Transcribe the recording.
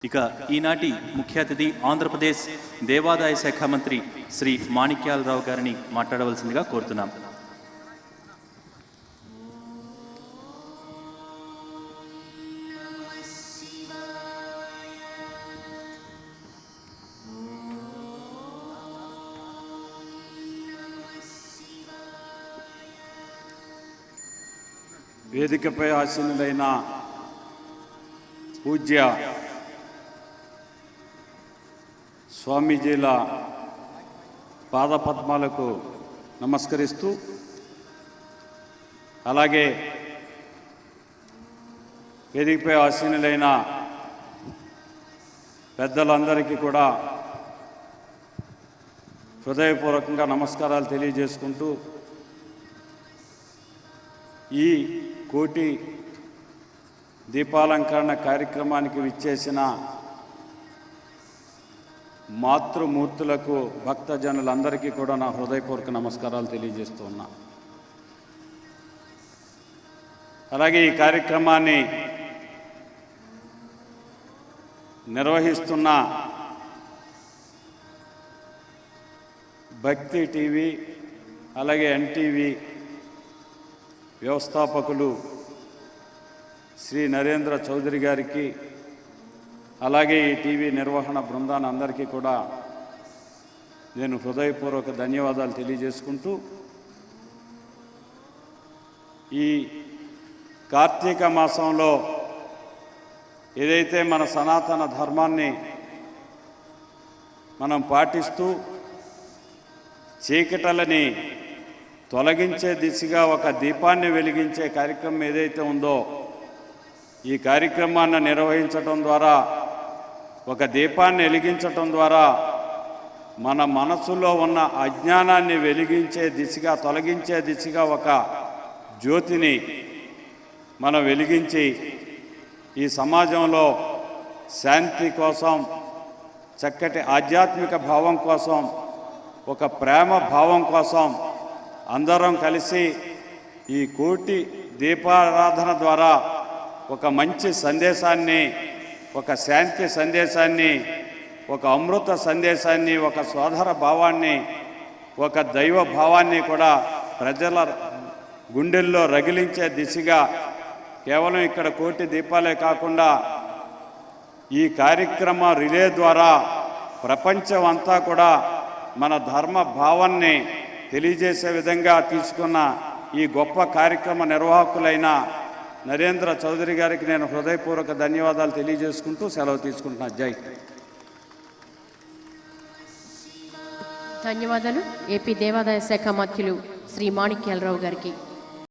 ఇక ఈనాటి ముఖ్య అతిథి ఆంధ్రప్రదేశ్ దేవాదాయ శాఖ మంత్రి శ్రీ మాణిక్యాలరావు గారిని మాట్లాడవలసిందిగా కోరుతున్నాం. వేదికపై ఆసీనులైన పూజ్య స్వామీజీల పాదపద్మాలకు నమస్కరిస్తూ, అలాగే వేదికపై ఆసీనులైన పెద్దలందరికీ కూడా హృదయపూర్వకంగా నమస్కారాలు తెలియజేసుకుంటూ, ఈ కోటి దీపాలంకరణ కార్యక్రమానికి విచ్చేసిన మాతృమూర్తులకు, భక్తజనులందరికీ కూడా నా హృదయపూర్వక నమస్కారాలు తెలియజేస్తూ ఉన్నా. అలాగే ఈ కార్యక్రమాన్ని నిర్వహిస్తున్న భక్తి టీవీ, అలాగే ఎన్టీవీ వ్యవస్థాపకులు శ్రీ నరేంద్ర చౌదరి గారికి, అలాగే ఈ టీవీ నిర్వహణ బృందాన్ని అందరికీ కూడా నేను హృదయపూర్వక ధన్యవాదాలు తెలియజేసుకుంటూ, ఈ కార్తీక మాసంలో ఏదైతే మన సనాతన ధర్మాన్ని మనం పాటిస్తూ చీకటలని తొలగించే దిశగా ఒక దీపాన్ని వెలిగించే కార్యక్రమం ఏదైతే ఉందో, ఈ కార్యక్రమాన్ని నిర్వహించడం ద్వారా, ఒక దీపాన్ని వెలిగించటం ద్వారా మన మనసులో ఉన్న అజ్ఞానాన్ని వెలిగించే దిశగా, తొలగించే దిశగా ఒక జ్యోతిని మనం వెలిగించి ఈ సమాజంలో శాంతి కోసం, చక్కటి ఆధ్యాత్మిక భావం కోసం, ఒక ప్రేమ భావం కోసం అందరం కలిసి ఈ కోటి దీపారాధన ద్వారా ఒక మంచి సందేశాన్ని, ఒక శాంతి సందేశాన్ని, ఒక అమృత సందేశాన్ని, ఒక సోదర భావాన్ని, ఒక దైవ భావాన్ని కూడా ప్రజల గుండెల్లో రగిలించే దిశగా, కేవలం ఇక్కడ కోటి దీపాలే కాకుండా ఈ కార్యక్రమ రిలే ద్వారా ప్రపంచం అంతా కూడా మన ధర్మ భావాన్ని తెలియజేసే విధంగా తీసుకున్న ఈ గొప్ప కార్యక్రమ నిర్వాహకులైన నరేంద్ర చౌదరి గారికి నేను హృదయపూర్వక ధన్యవాదాలు తెలియజేసుకుంటూ సెలవు తీసుకుంటున్నాను. జై. ధన్యవాదాలు. ఏపీ దేవాదాయ శాఖ మంత్రులు శ్రీ మాణిక్యాలరావు గారికి.